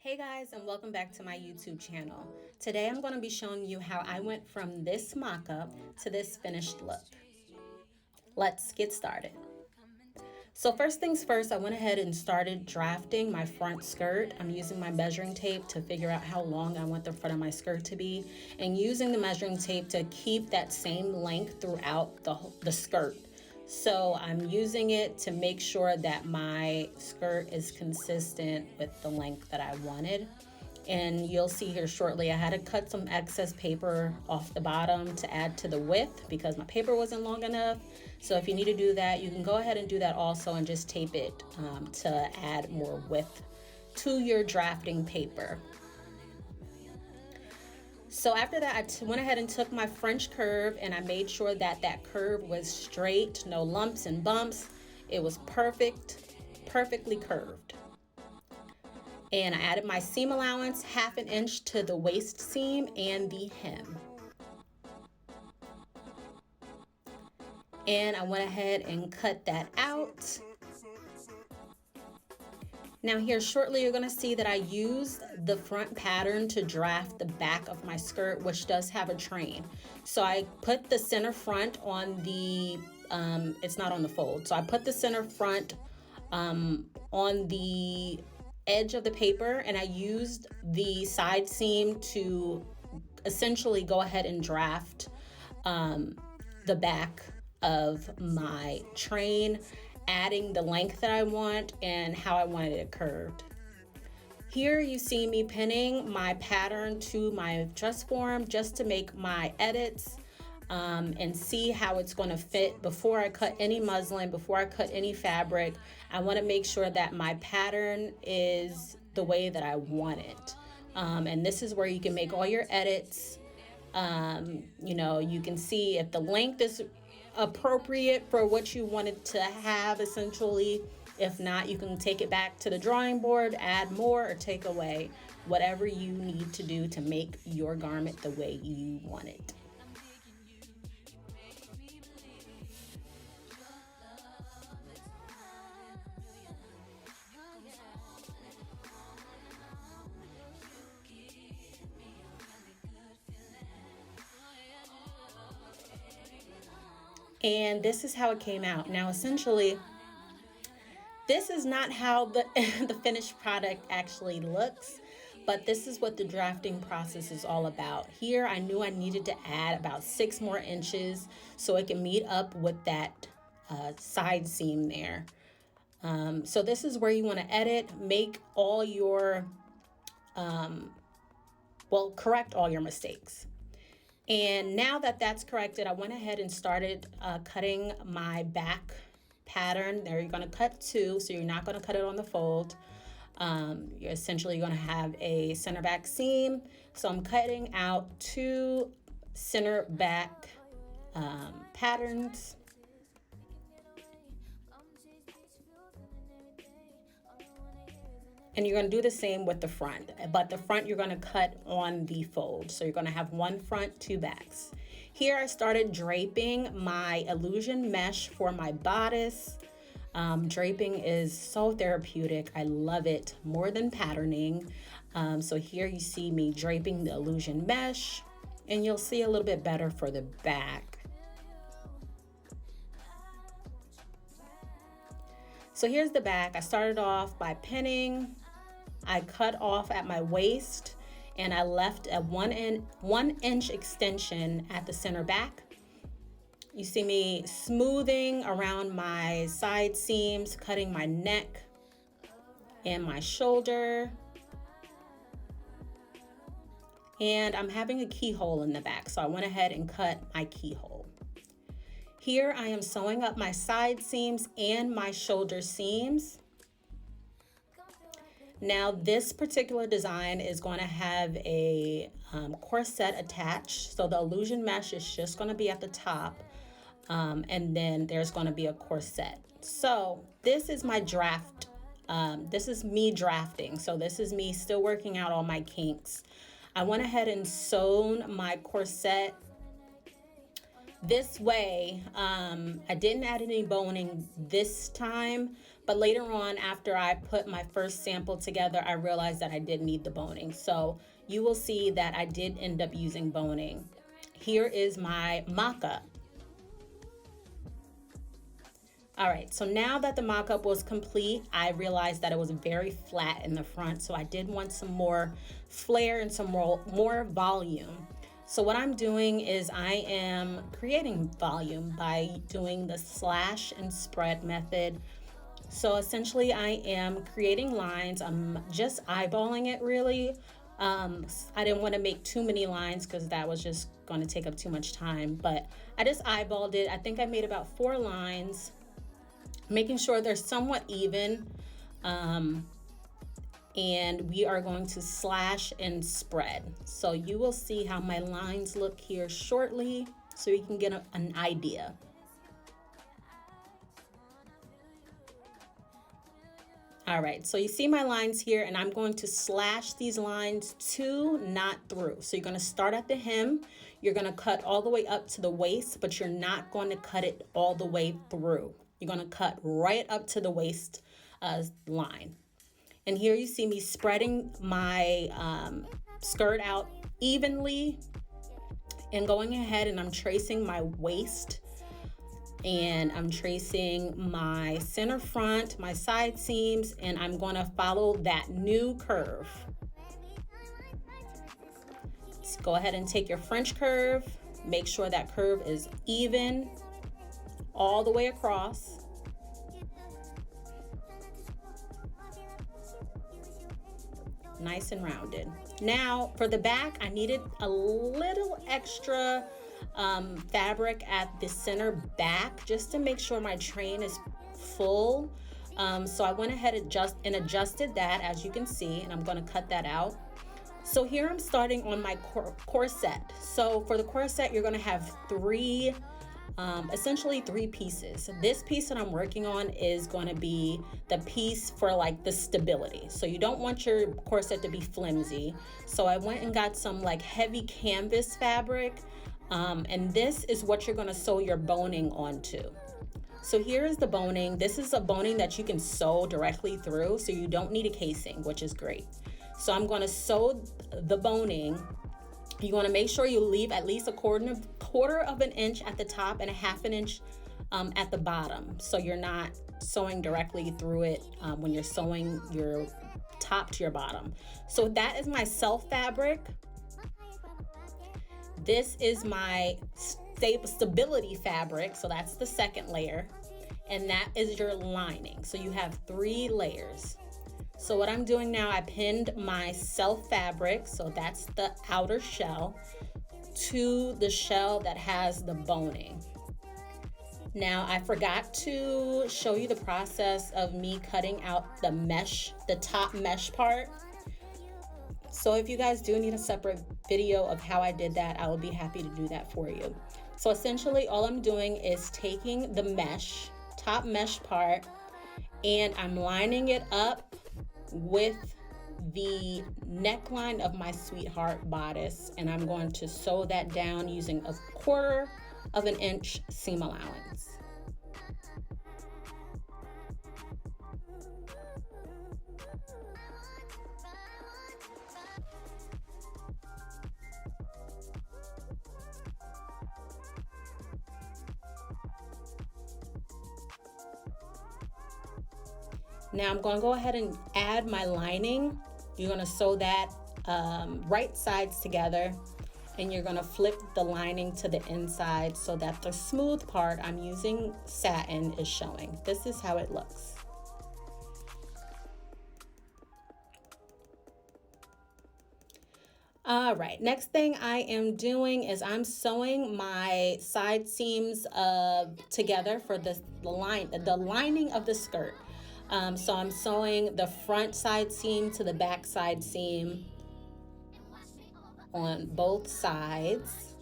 Hey guys, and welcome back to my YouTube channel. Today I'm going to be showing you how I went from this mock-up to this finished look. Let's get started. So first things first, I went ahead and started drafting my front skirt. I'm using my measuring tape to figure out how long I want the front of my skirt to be, and using the measuring tape to keep that same length throughout the skirt. So I'm using it to make sure that my skirt is consistent with the length that I wanted. And you'll see here shortly, I had to cut some excess paper off the bottom to add to the width because my paper wasn't long enough. So if you need to do that, you can go ahead and do that also and just tape it to add more width to your drafting paper. So after that, I went ahead and took my French curve and I made sure that that curve was straight, no lumps and bumps. It was perfectly curved. And I added my seam allowance, 1/2 inch to the waist seam and the hem. And I went ahead and cut that out. Now here shortly you're going to see that I used the front pattern to draft the back of my skirt, which does have a train. So I put the center front on the, it's not on the fold. So I put the center front on the edge of the paper, and I used the side seam to essentially go ahead and draft the back of my train, adding the length that I want and how I wanted it curved. Here you see me pinning my pattern to my dress form just to make my edits and see how it's going to fit before I cut any muslin, before I cut any fabric. I want to make sure that my pattern is the way that I want it. And this is where you can make all your edits. You can see if the length is appropriate for what you wanted to have essentially. If not, you can take it back to the drawing board, add more or take away, whatever you need to do to make your garment the way you want it. And this is how it came out. Now, essentially, this is not how the, the finished product actually looks, but this is what the drafting process is all about. Here, I knew I needed to add about 6 more inches so it can meet up with that side seam there. So this is where you want to edit, make all your, correct all your mistakes. And now that that's corrected, I went ahead and started cutting my back pattern. There you're going to cut 2, so you're not going to cut it on the fold. You're essentially going to have a center back seam. So I'm cutting out 2 center back patterns. And you're going to do the same with the front, but the front you're going to cut on the fold. So you're going to have 1 front, 2 backs. Here I started draping my illusion mesh for my bodice. Draping is so therapeutic. I love it more than patterning. So here you see me draping the illusion mesh, and you'll see a little bit better for the back. So here's the back. I started off by pinning. I cut off at my waist and I left a 1 inch extension at the center back. You see me smoothing around my side seams, cutting my neck and my shoulder. And I'm having a keyhole in the back, so I went ahead and cut my keyhole. Here I am sewing up my side seams and my shoulder seams. Now this particular design is going to have a corset attached. So the illusion mesh is just going to be at the top. And then there's going to be a corset. So this is my draft. This is me drafting. So this is me still working out all my kinks. I went ahead and sewn my corset this way. I didn't add any boning this time, But later on, after I put my first sample together, I realized that I did need the boning. So you will see that I did end up using boning. Here is my mock-up. All right, so now that the mock-up was complete, I realized that it was very flat in the front, so I did want some more flare and some more volume. So what I'm doing is I am creating volume by doing the slash and spread method. So essentially I am creating lines. I'm just eyeballing it really. I didn't want to make too many lines because that was just going to take up too much time, but I just eyeballed it. I think I made about 4 lines, making sure they're somewhat even. And we are going to slash and spread. So you will see how my lines look here shortly so you can get an idea. All right, so you see my lines here, and I'm going to slash these lines to, not through. So you're going to start at the hem, you're going to cut all the way up to the waist, but you're not going to cut it all the way through. You're going to cut right up to the waist line. And here you see me spreading my skirt out evenly and going ahead, and I'm tracing my waist, and I'm tracing my center front, my side seams, and I'm going to follow that new curve. So go ahead and take your French curve. Make sure that curve is even all the way across. Nice and rounded. Now for the back, I needed a little extra fabric at the center back just to make sure my train is full. So I went ahead and adjusted that, as you can see, and I'm going to cut that out. So here I'm starting on my corset. So for the corset, you're going to have essentially three pieces. This piece that I'm working on is going to be the piece for like the stability. So you don't want your corset to be flimsy. So I went and got some like heavy canvas fabric. And this is what you're going to sew your boning onto. So here is the boning. This is a boning that you can sew directly through, so you don't need a casing, which is great. So I'm going to sew the boning. You want to make sure you leave at least a quarter of an inch at the top and a half an inch at the bottom, so you're not sewing directly through it when you're sewing your top to your bottom. So that is my self fabric. This is my stability fabric, so that's the second layer, and that is your lining. So you have 3 layers. So what I'm doing now, I pinned my self fabric, so that's the outer shell, to the shell that has the boning. Now I forgot to show you the process of me cutting out the mesh, the top mesh part. So if you guys do need a separate video of how I did that, I will be happy to do that for you. So essentially all I'm doing is taking the mesh, top mesh part, and I'm lining it up with the neckline of my sweetheart bodice, and I'm going to sew that down using a quarter of an inch seam allowance. Now I'm going to go ahead and add my lining. You're going to sew that right sides together, and you're going to flip the lining to the inside so that the smooth part, I'm using satin, is showing. This is how it looks. All right, next thing I am doing is I'm sewing my side seams together for the lining of the skirt. So I'm sewing the front side seam to the back side seam on both sides.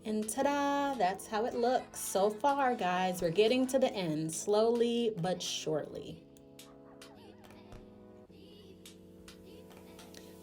And ta-da, that's how it looks so far, guys. We're getting to the end, slowly but surely.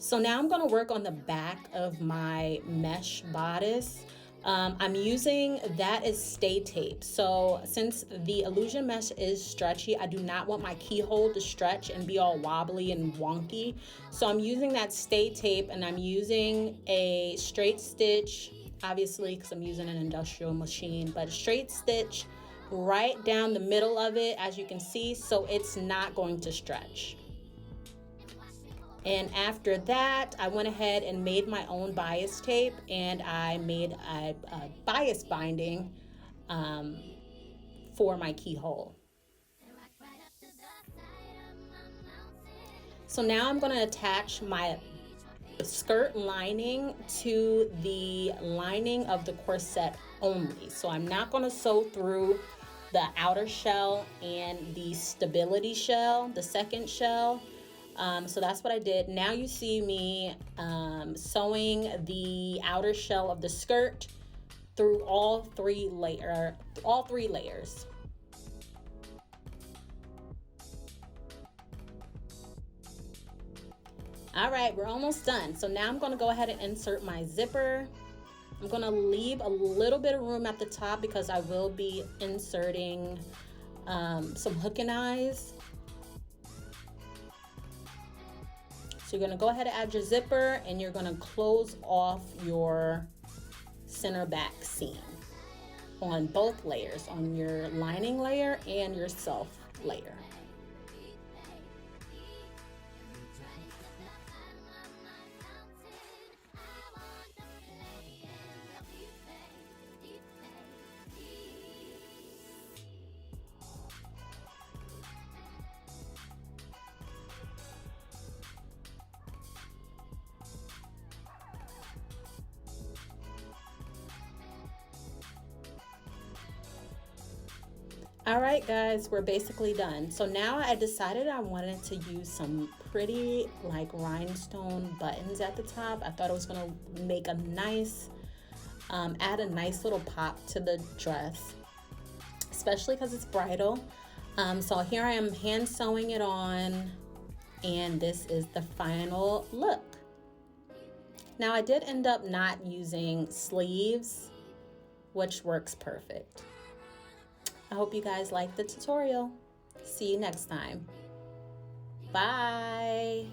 So now I'm going to work on the back of my mesh bodice. I'm using that as stay tape. So since the illusion mesh is stretchy, I do not want my keyhole to stretch and be all wobbly and wonky. So I'm using that stay tape, and I'm using a straight stitch, obviously because I'm using an industrial machine, but a straight stitch right down the middle of it, as you can see, so it's not going to stretch. And after that, I went ahead and made my own bias tape, and I made a bias binding for my keyhole. So now I'm going to attach my skirt lining to the lining of the corset only. So I'm not going to sew through the outer shell and the stability shell, the second shell. So that's what I did. Now you see me sewing the outer shell of the skirt through all three layers. All right, we're almost done. So now I'm going to go ahead and insert my zipper. I'm going to leave a little bit of room at the top because I will be inserting some hook and eyes. So you're going to go ahead and add your zipper, and you're going to close off your center back seam on both layers, on your lining layer and your self layer. All right, guys, we're basically done. So now I decided I wanted to use some pretty like rhinestone buttons at the top. I thought it was gonna make a nice, add a nice little pop to the dress, especially because it's bridal. So here I am hand sewing it on, and this is the final look. Now I did end up not using sleeves, which works perfect. I hope you guys liked the tutorial. See you next time. Bye.